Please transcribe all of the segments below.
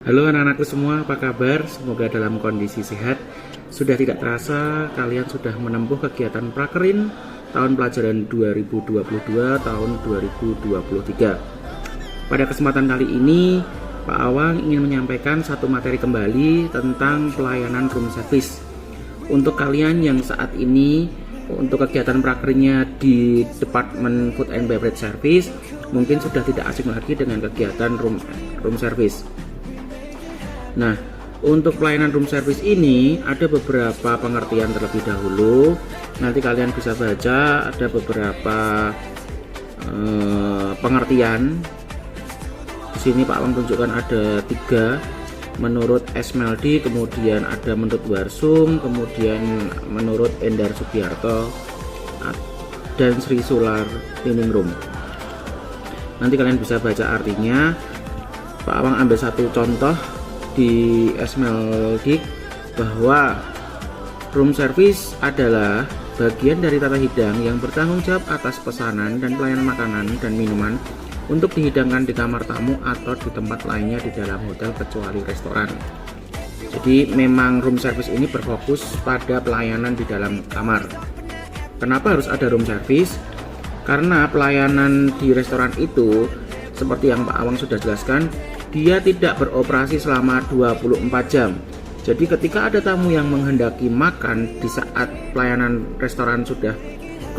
Halo anak-anakku semua, apa kabar? Semoga dalam kondisi sehat. Sudah tidak terasa kalian sudah menempuh kegiatan prakerin tahun pelajaran 2022 tahun 2023. Pada kesempatan kali ini, Pak Awang ingin menyampaikan satu materi kembali tentang pelayanan room service. Untuk kalian yang saat ini untuk kegiatan prakerinnya di Departemen Food and Beverage Service, mungkin sudah tidak asing lagi dengan kegiatan room service. Nah, untuk pelayanan room service ini ada beberapa pengertian terlebih dahulu. Nanti kalian bisa baca, ada beberapa pengertian. Di sini Pak Awang tunjukkan ada 3 menurut Esmeldi, kemudian ada menurut Warsum, kemudian menurut Endar Sugiarto, dan Sri Solar Dining Room. Nanti kalian bisa baca artinya. Pak Awang ambil satu contoh di Esmeldik bahwa room service adalah bagian dari tata hidang yang bertanggung jawab atas pesanan dan pelayanan makanan dan minuman untuk dihidangkan di kamar tamu atau di tempat lainnya di dalam hotel kecuali restoran. Jadi memang room service ini berfokus pada pelayanan di dalam kamar. Kenapa harus ada room service? Karena pelayanan di restoran itu seperti yang Pak Awang sudah jelaskan, dia tidak beroperasi selama 24 jam. Jadi ketika ada tamu yang menghendaki makan di saat pelayanan restoran sudah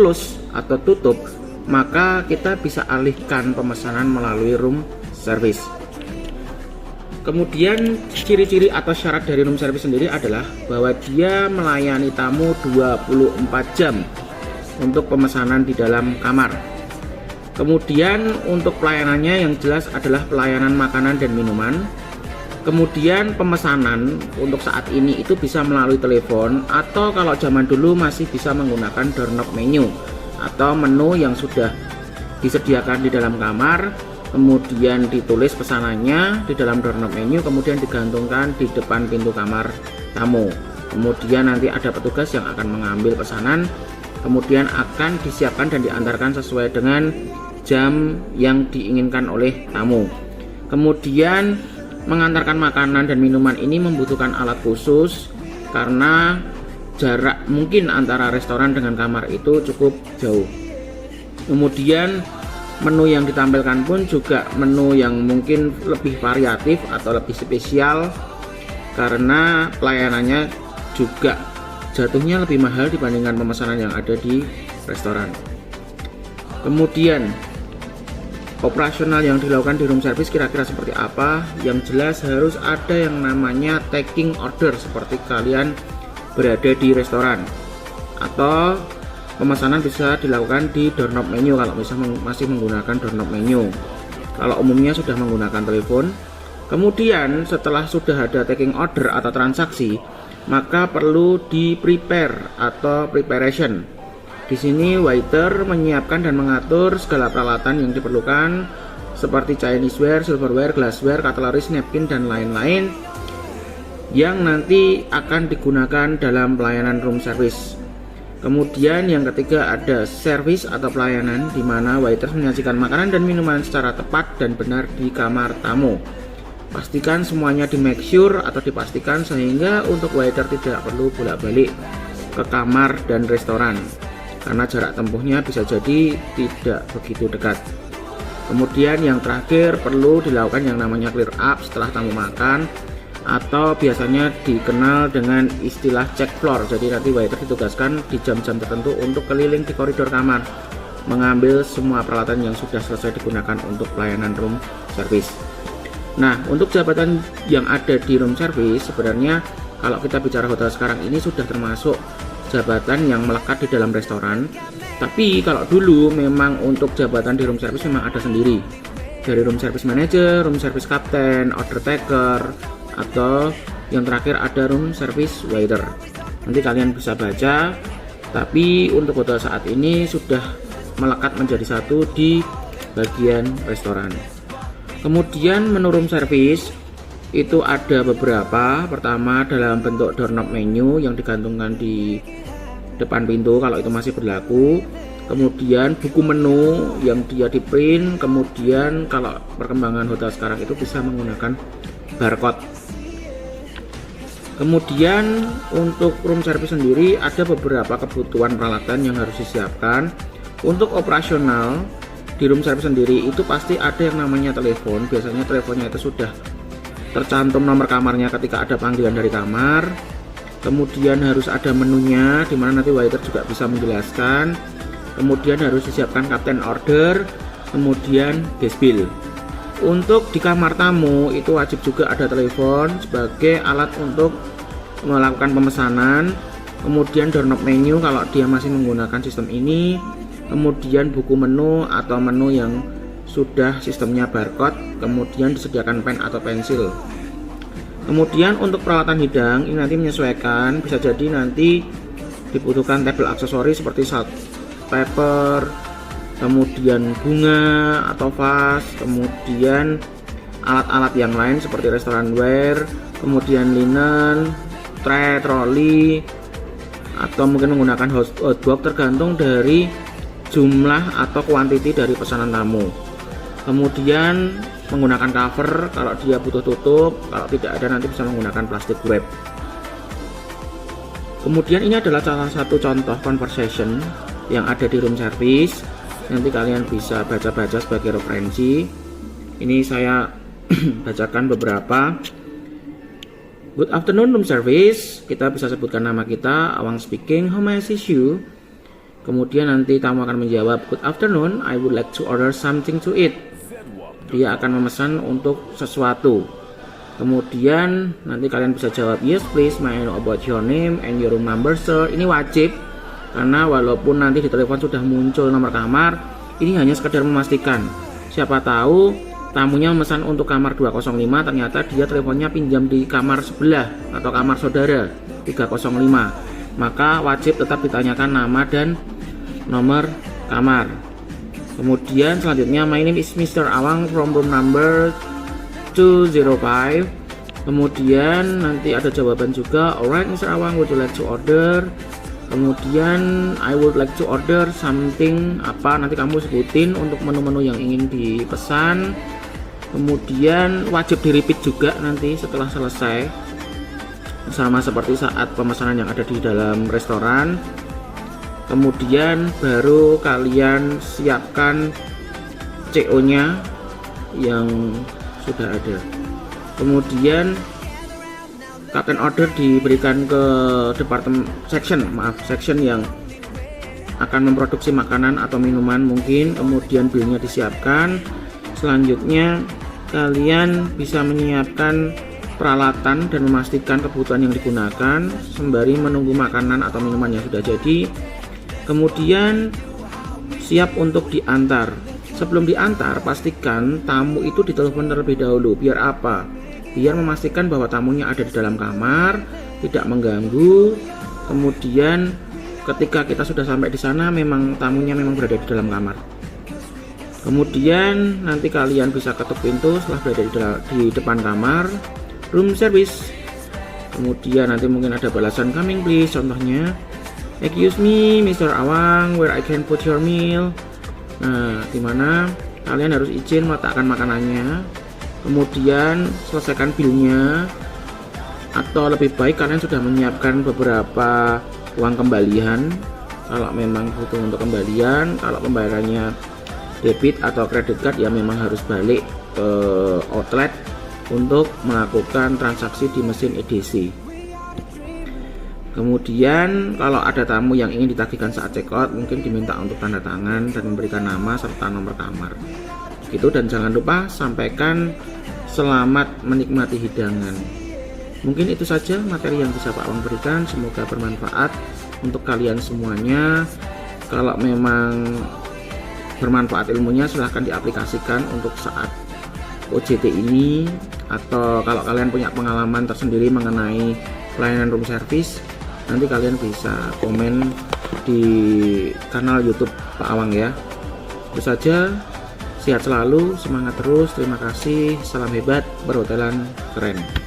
close atau tutup, maka kita bisa alihkan pemesanan melalui room service. Kemudian ciri-ciri atau syarat dari room service sendiri adalah bahwa dia melayani tamu 24 jam untuk pemesanan di dalam kamar. Kemudian untuk pelayanannya yang jelas adalah pelayanan makanan dan minuman. Kemudian pemesanan untuk saat ini itu bisa melalui telepon, atau kalau zaman dulu masih bisa menggunakan doorknob menu atau menu yang sudah disediakan di dalam kamar, kemudian ditulis pesanannya di dalam doorknob menu, kemudian digantungkan di depan pintu kamar tamu. Kemudian nanti ada petugas yang akan mengambil pesanan, kemudian akan disiapkan dan diantarkan sesuai dengan jam yang diinginkan oleh tamu. Kemudian mengantarkan makanan dan minuman ini membutuhkan alat khusus karena jarak mungkin antara restoran dengan kamar itu cukup jauh. Kemudian menu yang ditampilkan pun juga menu yang mungkin lebih variatif atau lebih spesial karena pelayanannya juga jatuhnya lebih mahal dibandingkan pemesanan yang ada di restoran. Kemudian operasional yang dilakukan di room service kira-kira seperti apa? Yang jelas harus ada yang namanya taking order seperti kalian berada di restoran, atau pemesanan bisa dilakukan di doorknob menu kalau masih menggunakan doorknob menu. Kalau umumnya sudah menggunakan telepon. Kemudian setelah sudah ada taking order atau transaksi, maka perlu di prepare atau preparation. Di sini waiter menyiapkan dan mengatur segala peralatan yang diperlukan seperti Chinese ware, silverware, glassware, cutlery, napkin dan lain-lain yang nanti akan digunakan dalam pelayanan room service. Kemudian yang ketiga ada service atau pelayanan di mana waiter menyajikan makanan dan minuman secara tepat dan benar di kamar tamu. Pastikan semuanya di make sure atau dipastikan sehingga untuk waiter tidak perlu bolak-balik ke kamar dan restoran karena jarak tempuhnya bisa jadi tidak begitu dekat. Kemudian yang terakhir perlu dilakukan yang namanya clear up setelah tamu makan, atau biasanya dikenal dengan istilah check floor. Jadi nanti waiter ditugaskan di jam-jam tertentu untuk keliling di koridor kamar mengambil semua peralatan yang sudah selesai digunakan untuk pelayanan room service. Nah, untuk jabatan yang ada di room service sebenarnya kalau kita bicara hotel sekarang ini sudah termasuk jabatan yang melekat di dalam restoran. Tapi kalau dulu memang untuk jabatan di room service memang ada sendiri, dari room service manager, room service captain, order taker, atau yang terakhir ada room service waiter. Nanti kalian bisa baca. Tapi untuk hotel saat ini sudah melekat menjadi satu di bagian restoran. Kemudian menu room service itu ada beberapa. Pertama dalam bentuk doorknob menu yang digantungkan di depan pintu kalau itu masih berlaku. Kemudian buku menu yang dia di print. Kemudian kalau perkembangan hotel sekarang itu bisa menggunakan barcode. Kemudian untuk room service sendiri ada beberapa kebutuhan peralatan yang harus disiapkan. Untuk operasional di room service sendiri itu pasti ada yang namanya telepon. Biasanya teleponnya itu sudah tercantum nomor kamarnya ketika ada panggilan dari kamar. Kemudian harus ada menunya, dimana nanti waiter juga bisa menjelaskan. Kemudian harus disiapkan captain order, kemudian desk bill. Untuk di kamar tamu itu wajib juga ada telepon sebagai alat untuk melakukan pemesanan. Kemudian doorknob menu kalau dia masih menggunakan sistem ini. Kemudian buku menu atau menu yang sudah sistemnya barcode. Kemudian disediakan pen atau pensil. Kemudian untuk peralatan hidang ini nanti menyesuaikan, bisa jadi nanti dibutuhkan tabel aksesori seperti salt paper, kemudian bunga atau vas, kemudian alat-alat yang lain seperti restoranware, kemudian linen, tray, troli, atau mungkin menggunakan hotbox tergantung dari jumlah atau kuantiti dari pesanan tamu. Kemudian menggunakan cover kalau dia butuh tutup, kalau tidak ada nanti bisa menggunakan plastik wrap. Kemudian ini adalah salah satu contoh conversation yang ada di room service. Nanti kalian bisa baca-baca sebagai referensi. Ini saya bacakan beberapa. Good afternoon room service. Kita bisa sebutkan nama kita, Awang speaking, how may I assist you? Kemudian nanti tamu akan menjawab, good afternoon, I would like to order something to eat. Dia akan memesan untuk sesuatu. Kemudian nanti kalian bisa jawab, yes please, may I know about your name and your room number sir. Ini wajib, karena walaupun nanti di telepon sudah muncul nomor kamar, ini hanya sekedar memastikan. Siapa tahu tamunya memesan untuk kamar 205, ternyata dia teleponnya pinjam di kamar sebelah atau kamar saudara 305. Maka wajib tetap ditanyakan nama dan nomor kamar. Kemudian selanjutnya, my name is Mr. Awang from room number 205. Kemudian nanti ada jawaban juga, alright Mr. Awang, would you like to order? Kemudian I would like to order something apa, nanti kamu sebutin untuk menu-menu yang ingin dipesan. Kemudian wajib di repeat juga nanti setelah selesai, sama seperti saat pemesanan yang ada di dalam restoran. Kemudian baru kalian siapkan CO nya yang sudah ada. Kemudian captain order diberikan ke departemen section yang akan memproduksi makanan atau minuman mungkin. Kemudian billnya disiapkan. Selanjutnya kalian bisa menyiapkan peralatan dan memastikan kebutuhan yang digunakan sembari menunggu makanan atau minuman yang sudah jadi. Kemudian siap untuk diantar. Sebelum diantar, pastikan tamu itu ditelepon terlebih dahulu. Biar apa? Biar memastikan bahwa tamunya ada di dalam kamar, tidak mengganggu. Kemudian ketika kita sudah sampai di sana, memang tamunya memang berada di dalam kamar. Kemudian nanti kalian bisa ketuk pintu setelah berada di depan kamar room service. Kemudian nanti mungkin ada balasan coming please, contohnya excuse me Mr. Awang, where I can put your meal. Nah, dimana kalian harus izin meletakkan makanannya. Kemudian selesaikan billnya, atau lebih baik kalian sudah menyiapkan beberapa uang kembalian kalau memang butuh untuk kembalian. Kalau pembayarannya debit atau credit card ya memang harus balik ke outlet untuk melakukan transaksi di mesin EDC. Kemudian kalau ada tamu yang ingin ditagihkan saat check out, mungkin diminta untuk tanda tangan dan memberikan nama serta nomor kamar gitu. Dan jangan lupa sampaikan selamat menikmati hidangan. Mungkin itu saja materi yang bisa Pak Awang berikan, semoga bermanfaat untuk kalian semuanya. Kalau memang bermanfaat ilmunya, silahkan diaplikasikan untuk saat OJT ini, atau kalau kalian punya pengalaman tersendiri mengenai pelayanan room service, nanti kalian bisa komen di kanal YouTube Pak Awang ya. Itu saja, sehat selalu, semangat terus, terima kasih, salam hebat, berhotelan keren.